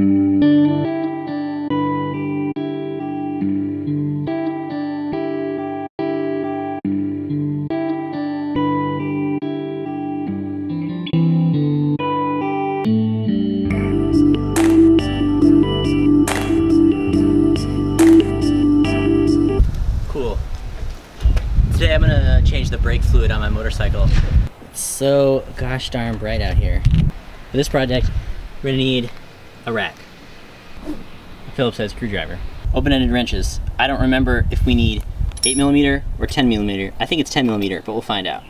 Cool. Today I'm gonna change the brake fluid on my motorcycle. It's so gosh darn bright out here. For this project, we're gonna need a rack, a Phillips head screwdriver, open-ended wrenches. I don't remember if we need 8mm or 10mm. I think it's 10mm, but we'll find out.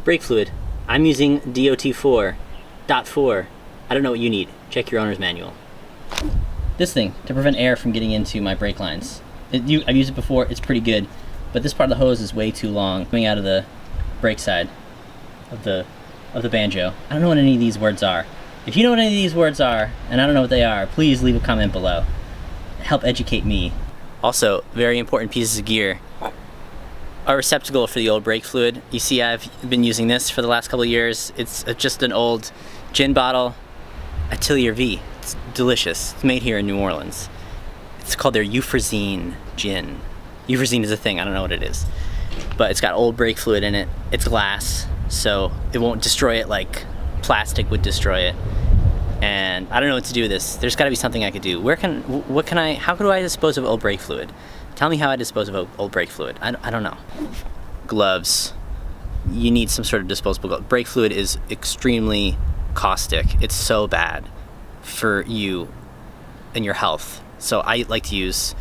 Brake fluid. I'm using DOT4.4. I don't know what you need. Check your owner's manual. This thing, to prevent air from getting into my brake lines. I've used it before, it's pretty good, but this part of the hose is way too long coming out of the brake side of the banjo. I don't know what any of these words are. If you know what any of these words are, and I don't know what they are, please leave a comment below. Help educate me. Also, very important pieces of gear. A receptacle for the old brake fluid. You see I've been using this for the last couple of years. It's just an old gin bottle, Atelier V. It's delicious. It's made here in New Orleans. It's called their Euphrazine gin. Euphrazine is a thing, I don't know what it is. But it's got old brake fluid in it. It's glass, so it won't destroy it like plastic would destroy it. And I don't know what to do with this. There's gotta be something I could do. How do I dispose of old brake fluid? Tell me how I dispose of old brake fluid. I don't know. Gloves. You need some sort of disposable glove. Brake fluid is extremely caustic. It's so bad for you and your health. So I like to use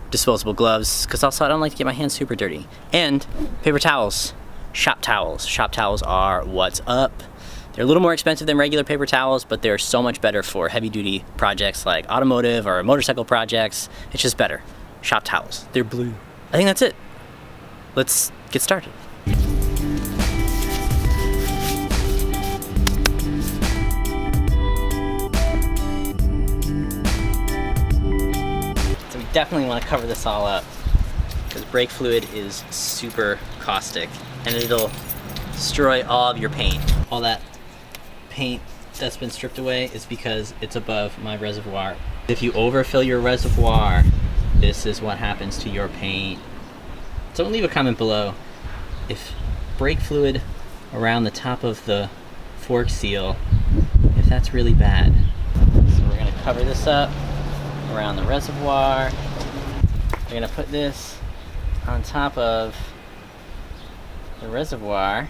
disposable gloves because also I don't like to get my hands super dirty. And paper towels, shop towels. Shop towels are what's up. They're a little more expensive than regular paper towels, but they're so much better for heavy duty projects like automotive or motorcycle projects. It's just better. Shop towels, they're blue. I think that's it. Let's get started. Definitely want to cover this all up because brake fluid is super caustic and it'll destroy all of your paint. All that paint that's been stripped away is because it's above my reservoir. If you overfill your reservoir, this is what happens to your paint. So leave a comment below if brake fluid around the top of the fork seal, if that's really bad. So we're gonna cover this up around the reservoir. We're gonna put this on top of the reservoir.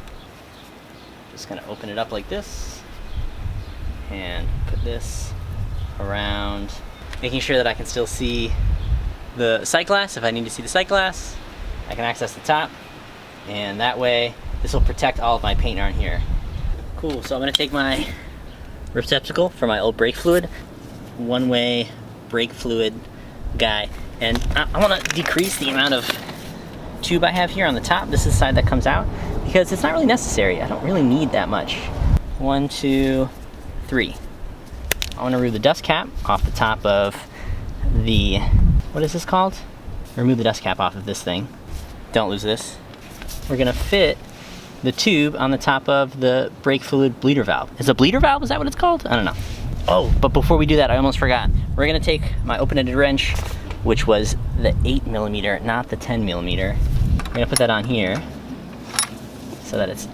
Just gonna open it up like this and put this around, making sure that I can still see the sight glass. If I need to see the sight glass, I can access the top, and that way this will protect all of my paint on here. Cool, so I'm gonna take my receptacle for my old brake fluid, one-way brake fluid guy, and I want to decrease the amount of tube I have here on the top. This is the side that comes out because it's not really necessary. I don't really need that much. 1, 2, 3. I want to remove the dust cap off the top of the, what is this called? Remove the dust cap off of this thing. Don't lose this. We're gonna fit the tube on the top of the brake fluid bleeder valve. Is a bleeder valve, is that what it's called? I don't know. Oh, but before we do that, I almost forgot. We're gonna take my open-ended wrench, which was the 8mm, not the 10mm. We're gonna put that on here so that it's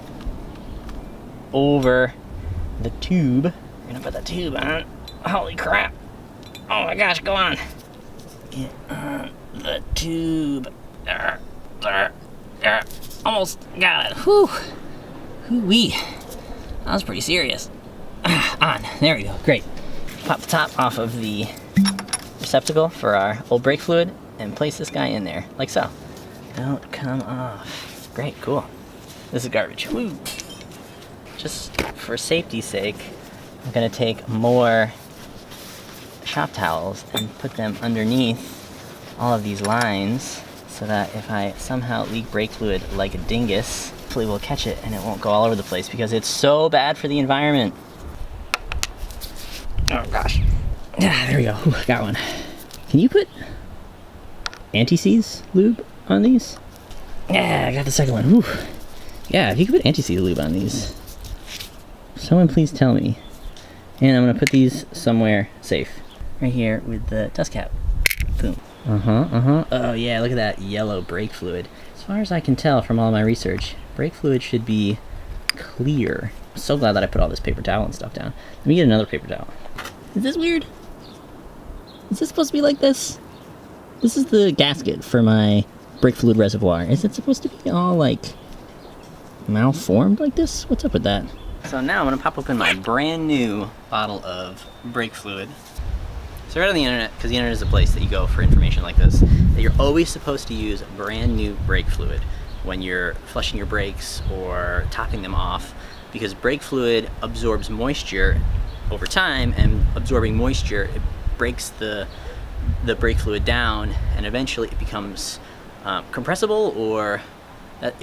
over the tube. We're gonna put the tube on. Holy crap. Oh my gosh, go on. Get on the tube. Almost got it. Whew. Hoo-wee. That was pretty serious. On. There we go. Great. Pop the top off of the receptacle for our old brake fluid and place this guy in there, like so. Don't come off. Great, cool. This is garbage. Woo. Just for safety's sake, I'm gonna take more shop towels and put them underneath all of these lines so that if I somehow leak brake fluid like a dingus, hopefully we'll catch it and it won't go all over the place because it's so bad for the environment. Oh gosh. There we go. Ooh, got one. Can you put anti-seize lube on these? Yeah, I got the second one. Ooh. Yeah, if you could put anti-seize lube on these. Someone please tell me. And I'm gonna put these somewhere safe. right here with the dust cap. Boom. Oh yeah, look at that yellow brake fluid. As far as I can tell from all my research, brake fluid should be clear. I'm so glad that I put all this paper towel and stuff down. Let me get another paper towel. Is this weird? Is this supposed to be like this? This is the gasket for my brake fluid reservoir. Is it supposed to be all like malformed like this? What's up with that? So now I'm gonna pop open my brand new bottle of brake fluid. So I read on the internet, because the internet is a place that you go for information like this, that you're always supposed to use brand new brake fluid when you're flushing your brakes or topping them off, because brake fluid absorbs moisture over time, and absorbing moisture, it breaks the brake fluid down, and eventually it becomes compressible, or that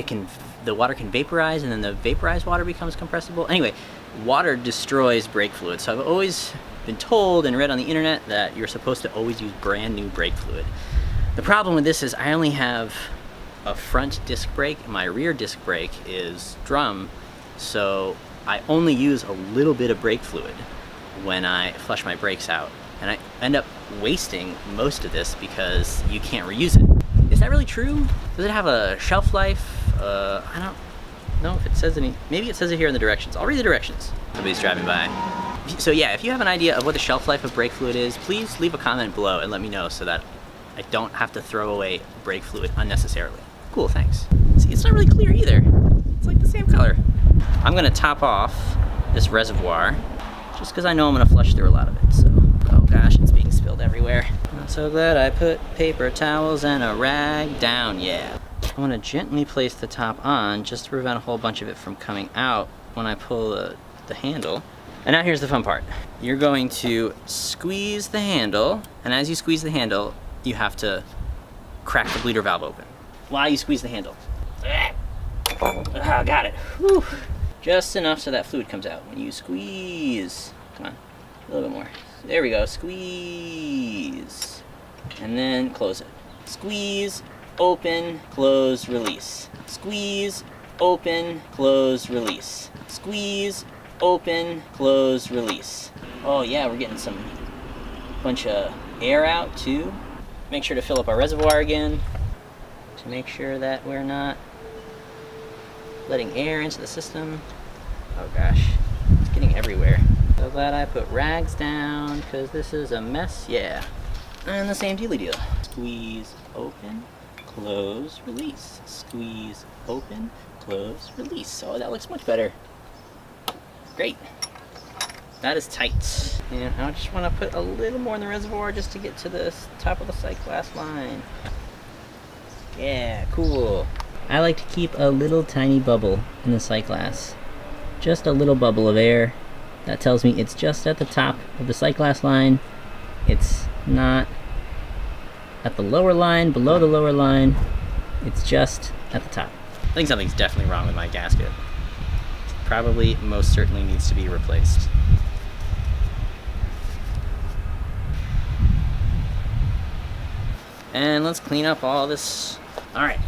the water can vaporize, and then the vaporized water becomes compressible. Anyway, water destroys brake fluid, so I've always been told and read on the internet that you're supposed to always use brand new brake fluid. The problem with this is I only have a front disc brake, and my rear disc brake is drum, so I only use a little bit of brake fluid when I flush my brakes out, and I end up wasting most of this because you can't reuse it. Is that really true? Does it have a shelf life? I don't know if it says any. Maybe it says it here in the directions. I'll read the directions. Somebody's driving by. So yeah, if you have an idea of what the shelf life of brake fluid is, please leave a comment below and let me know so that I don't have to throw away brake fluid unnecessarily. Cool, thanks. See, it's not really clear either. It's like the same color. I'm gonna top off this reservoir just because I know I'm gonna flush through a lot of it, so. Oh gosh, it's being spilled everywhere. I'm so glad I put paper towels and a rag down, yeah. I wanna gently place the top on just to prevent a whole bunch of it from coming out when I pull the handle. And now here's the fun part. You're going to squeeze the handle, and as you squeeze the handle, you have to crack the bleeder valve open while you squeeze the handle. Got it. Whew. Just enough so that fluid comes out when you squeeze. Come on, a little bit more. There we go, squeeze. And then close it. Squeeze, open, close, release. Squeeze, open, close, release. Squeeze, open, close, release. Oh yeah, we're getting some bunch of air out too. Make sure to fill up our reservoir again to make sure that we're not letting air into the system. Oh gosh, it's getting everywhere. So glad I put rags down because this is a mess, yeah. And the same dealy deal. Squeeze, open, close, release. Squeeze, open, close, release. Oh, that looks much better. Great. That is tight. And I just want to put a little more in the reservoir just to get to the top of the sight glass line. Yeah, cool. I like to keep a little tiny bubble in the sight glass. Just a little bubble of air. That tells me it's just at the top of the sight glass line. It's not at the lower line, below the lower line. It's just at the top. I think something's definitely wrong with my gasket. Probably most certainly needs to be replaced. And let's clean up all this. All right.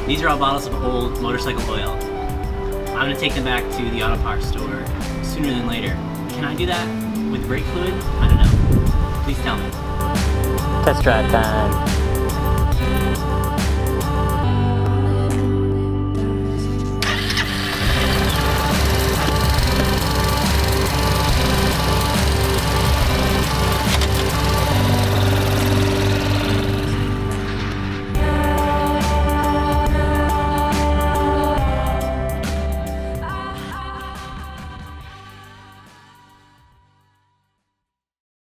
These are all bottles of old motorcycle oil. I'm gonna take them back to the auto parts store sooner than later. Can I do that with brake fluid? I don't know. Please tell me. Test drive time.